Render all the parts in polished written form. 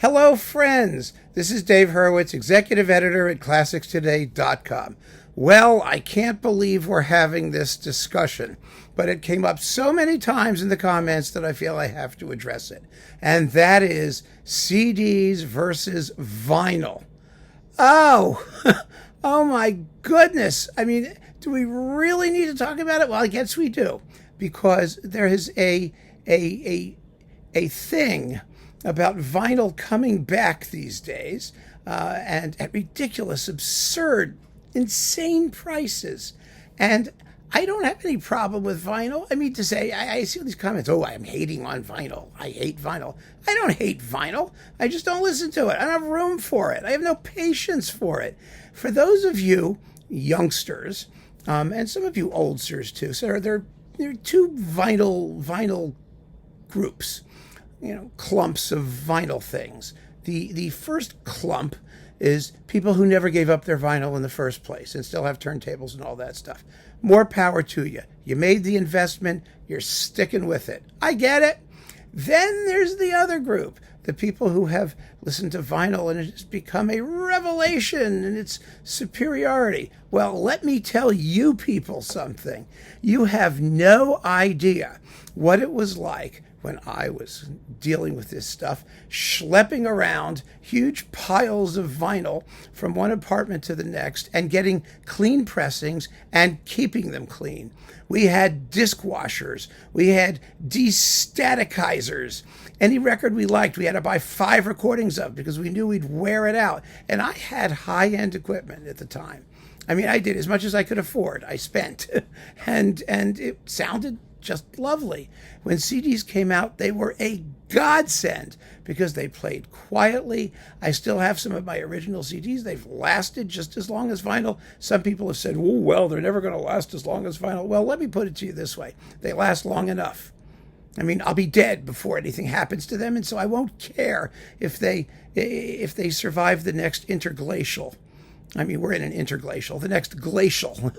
Hello, friends. This is Dave Hurwitz, executive editor at ClassicsToday.com. Well, I can't believe we're having this discussion, but it came up so many times in the comments that I feel I have to address it. And that is CDs versus vinyl. Oh, oh my goodness. I mean, do we really need to talk about it? Well, I guess we do, because there is a thing about vinyl coming back these days, and at ridiculous, absurd, insane prices. And I don't have any problem with vinyl. I mean, to say, I see all these comments, oh, I'm hating on vinyl. I hate vinyl. I don't hate vinyl. I just don't listen to it. I don't have room for it. I have no patience for it. For those of you youngsters, and some of you oldsters too, so there are two vinyl groups, clumps of vinyl things. The first clump is people who never gave up their vinyl in the first place and still have turntables and all that stuff. More power to you. You made the investment, you're sticking with it. I get it. Then there's the other group, the people who have listened to vinyl and it has become a revelation in its superiority. Well, let me tell you people something. You have no idea what it was like when I was dealing with this stuff, schlepping around huge piles of vinyl from one apartment to the next and getting clean pressings and keeping them clean. We had disc washers. We had destaticizers. Any record we liked, we had to buy 5 recordings of because we knew we'd wear it out. And I had high-end equipment at the time. I mean, I did as much as I could afford. I spent. and it sounded just lovely. When CDs came out, they were a godsend because they played quietly. I still have some of my original CDs. They've lasted just as long as vinyl. Some people have said, oh, well, they're never going to last as long as vinyl. Well, let me put it to you this way. They last long enough. I mean, I'll be dead before anything happens to them, and so I won't care if they survive the next interglacial. I mean, we're in an interglacial, the next glacial.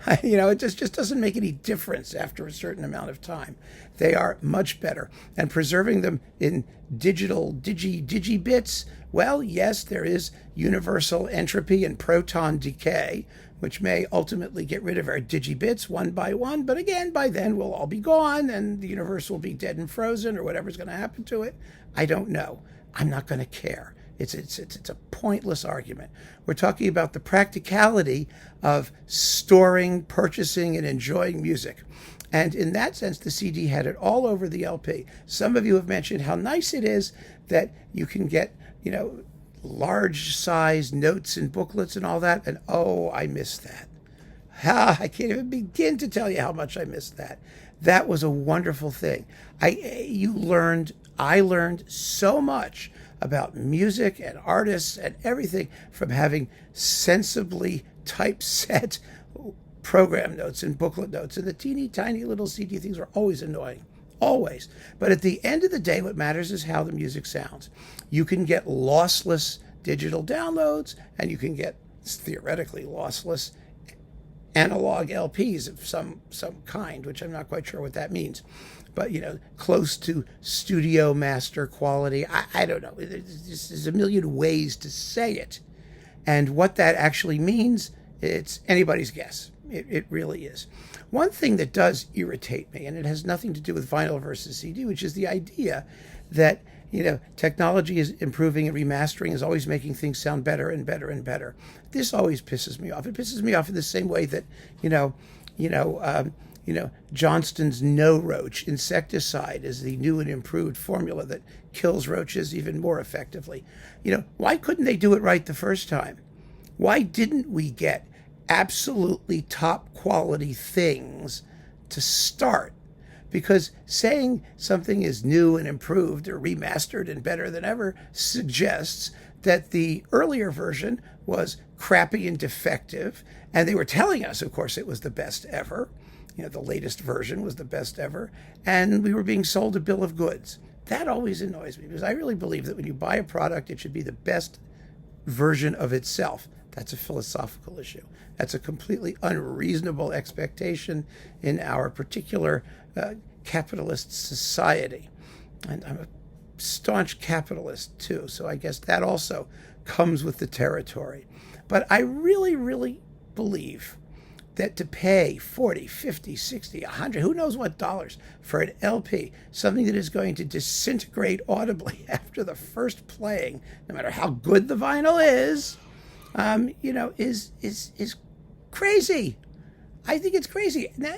It just doesn't make any difference after a certain amount of time. They are much better. And preserving them in digital digibits, well, yes, there is universal entropy and proton decay, which may ultimately get rid of our digibits one by one. But again, by then we'll all be gone and the universe will be dead and frozen or whatever's going to happen to it. I don't know. I'm not going to care. It's a pointless argument. We're talking about the practicality of storing, purchasing, and enjoying music. And in that sense, the CD had it all over the LP. Some of you have mentioned how nice it is that you can get, large size notes and booklets and all that. And oh, I miss that. I can't even begin to tell you how much I miss that. That was a wonderful thing. I learned so much about music and artists and everything from having sensibly typeset program notes and booklet notes. And the teeny tiny little CD things are always annoying. Always. But at the end of the day, what matters is how the music sounds. You can get lossless digital downloads, and you can get theoretically lossless analog LPs of some kind, which I'm not quite sure what that means. But, close to studio master quality. I don't know. There's a million ways to say it. And what that actually means, it's anybody's guess. It really is. One thing that does irritate me, and it has nothing to do with vinyl versus CD, which is the idea that, technology is improving and remastering is always making things sound better and better and better. This always pisses me off. It pisses me off in the same way that, Johnston's No Roach insecticide is the new and improved formula that kills roaches even more effectively. Why couldn't they do it right the first time? Why didn't we get absolutely top quality things to start? Because saying something is new and improved or remastered and better than ever suggests that the earlier version was crappy and defective, and they were telling us, of course, it was the best ever. The latest version was the best ever, and we were being sold a bill of goods. That always annoys me, because I really believe that when you buy a product, it should be the best version of itself. That's a philosophical issue. That's a completely unreasonable expectation in our particular capitalist society. And I'm a staunch capitalist too, so I guess that also comes with the territory. But I really, really believe that to pay 40, 50, 60, 100, who knows what dollars for an LP, something that is going to disintegrate audibly after the first playing, no matter how good the vinyl is, is crazy. I think it's crazy. Now,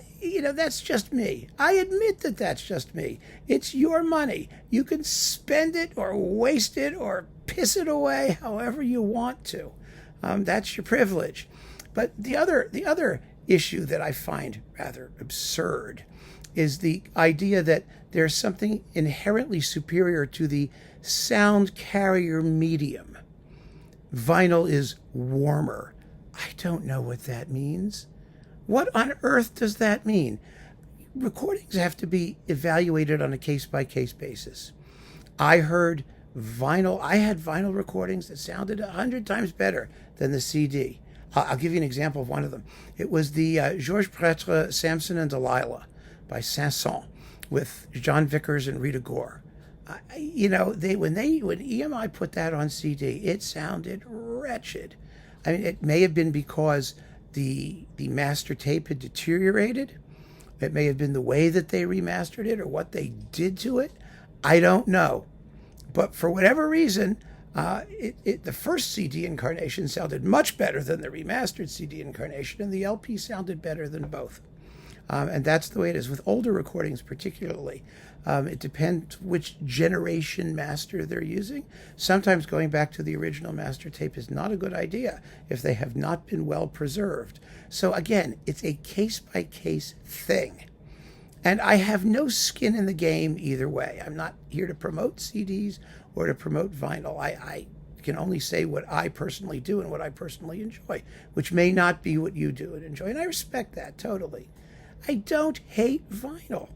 that's just me. I admit that that's just me. It's your money. You can spend it or waste it or piss it away however you want to. That's your privilege. But the other issue that I find rather absurd is the idea that there's something inherently superior to the sound carrier medium. Vinyl is warmer. I don't know what that means. What on earth does that mean? Recordings have to be evaluated on a case-by-case basis. I had vinyl recordings that sounded 100 times better than the CD. I'll give you an example of one of them. It was the Georges Prêtre Samson and Delilah by Saint-Saëns with John Vickers and Rita Gore. When EMI put that on CD, it sounded wretched. I mean, it may have been because the master tape had deteriorated. It may have been the way that they remastered it or what they did to it. I don't know. But for whatever reason, the first CD incarnation sounded much better than the remastered CD incarnation, and the LP sounded better than both. And that's the way it is with older recordings particularly. It depends which generation master they're using. Sometimes going back to the original master tape is not a good idea if they have not been well preserved. So again, it's a case-by-case thing. And I have no skin in the game either way. I'm not here to promote CDs or to promote vinyl. I can only say what I personally do and what I personally enjoy, which may not be what you do and enjoy. And I respect that totally. I don't hate vinyl.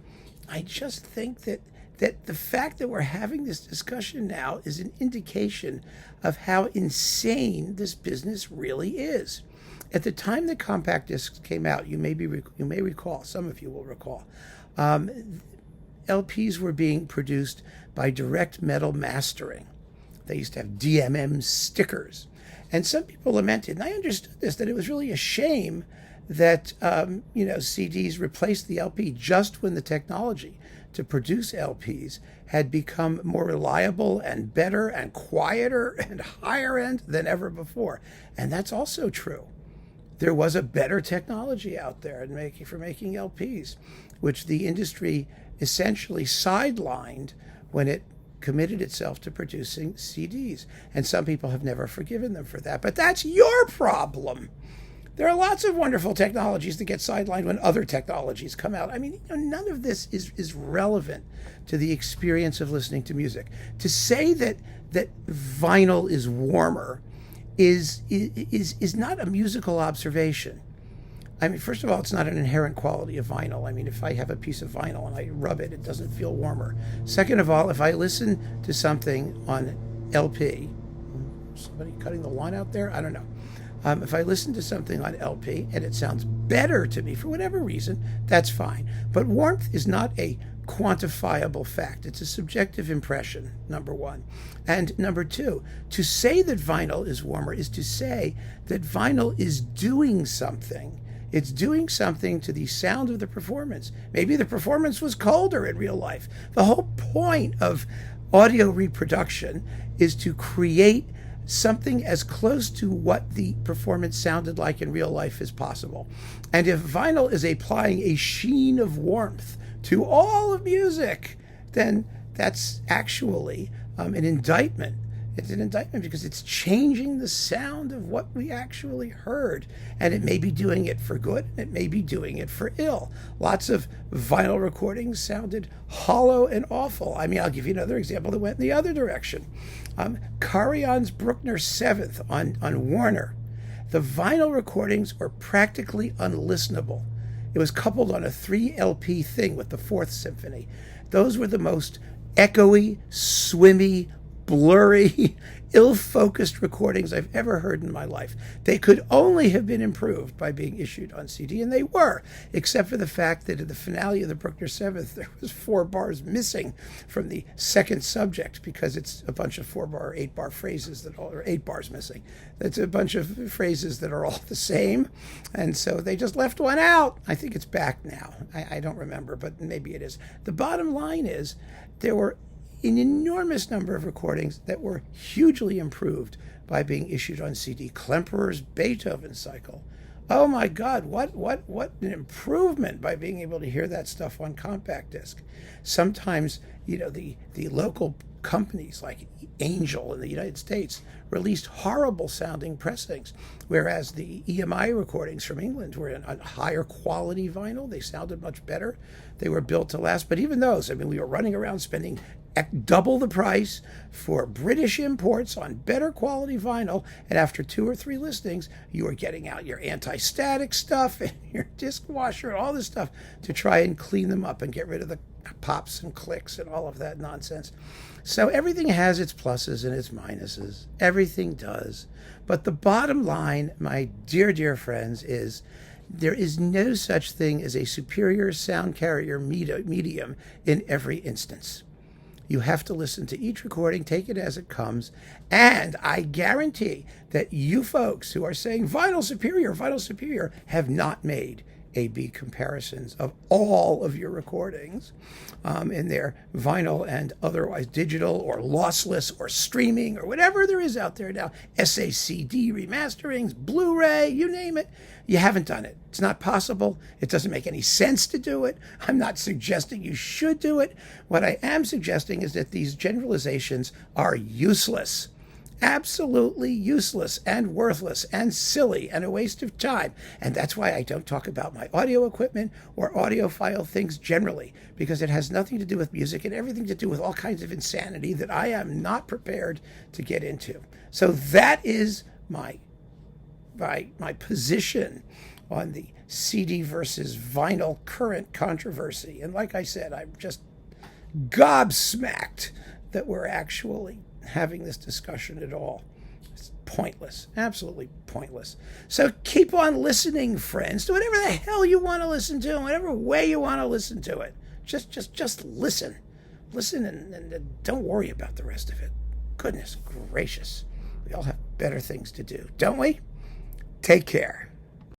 I just think that the fact that we're having this discussion now is an indication of how insane this business really is. At the time that compact discs came out, you may recall, some of you will recall, LPs were being produced by direct metal mastering. They used to have DMM stickers. And some people lamented, and I understood this, that it was really a shame that CDs replaced the LP just when the technology to produce LPs had become more reliable and better and quieter and higher end than ever before. And that's also true. There was a better technology out there for making LPs, which the industry essentially sidelined when it committed itself to producing CDs. And some people have never forgiven them for that. But that's your problem. There are lots of wonderful technologies that get sidelined when other technologies come out. I mean, none of this is relevant to the experience of listening to music. To say that vinyl is warmer is not a musical observation. I mean, first of all, it's not an inherent quality of vinyl. I mean, if I have a piece of vinyl and I rub it, it doesn't feel warmer. Second of all, if I listen to something on LP, somebody cutting the lawn out there? I don't know. If I listen to something on LP and it sounds better to me for whatever reason, that's fine. But warmth is not a quantifiable fact. It's a subjective impression, number one. And number two, to say that vinyl is warmer is to say that vinyl is doing something. It's doing something to the sound of the performance. Maybe the performance was colder in real life. The whole point of audio reproduction is to create something as close to what the performance sounded like in real life as possible. And if vinyl is applying a sheen of warmth to all of music, then that's actually an indictment. It's an indictment because it's changing the sound of what we actually heard. And it may be doing it for good, it may be doing it for ill. Lots of vinyl recordings sounded hollow and awful. I mean, I'll give you another example that went in the other direction. Carion's Bruckner 7th on Warner. The vinyl recordings are practically unlistenable. It was coupled on a 3 LP thing with the 4th Symphony. Those were the most echoey, swimmy, blurry, ill-focused recordings I've ever heard in my life. They could only have been improved by being issued on CD, and they were, except for the fact that in the finale of the Bruckner Seventh, there was 4 bars missing from the second subject because it's a bunch of 4-bar or 8-bar phrases that all, or 8 bars missing. It's a bunch of phrases that are all the same, and so they just left one out. I think it's back now. I don't remember, but maybe it is. The bottom line is there were an enormous number of recordings that were hugely improved by being issued on CD. Klemperer's Beethoven cycle. Oh my God, what an improvement by being able to hear that stuff on compact disc. Sometimes, the local companies like Angel in the United States released horrible sounding pressings, whereas the EMI recordings from England were in a higher quality vinyl. They sounded much better. They were built to last. But even those, we were running around spending double the price for British imports on better quality vinyl, and after 2 or 3 listings, you were getting out your anti-static stuff and your disc washer and all this stuff to try and clean them up and get rid of the pops and clicks and all of that nonsense. So everything has its pluses and its minuses. Everything does. But the bottom line, my dear, dear friends, is there is no such thing as a superior sound carrier medium in every instance. You have to listen to each recording, take it as it comes, and I guarantee that you folks who are saying vinyl superior, have not made A/B comparisons of all of your recordings in their vinyl and otherwise digital or lossless or streaming or whatever there is out there now, SACD remasterings, Blu-ray, you name it. You haven't done it. It's not possible. It doesn't make any sense to do it. I'm not suggesting you should do it. What I am suggesting is that these generalizations are useless. Absolutely useless and worthless and silly and a waste of time. And that's why I don't talk about my audio equipment or audiophile things generally, because it has nothing to do with music and everything to do with all kinds of insanity that I am not prepared to get into. So that is my position on the CD versus vinyl current controversy. And like I said, I'm just gobsmacked that we're actually having this discussion at all. It's pointless, absolutely pointless. So keep on listening, friends, to whatever the hell you want to listen to, in whatever way you want to listen to it. Just listen. Listen and don't worry about the rest of it. Goodness gracious. We all have better things to do, don't we? Take care.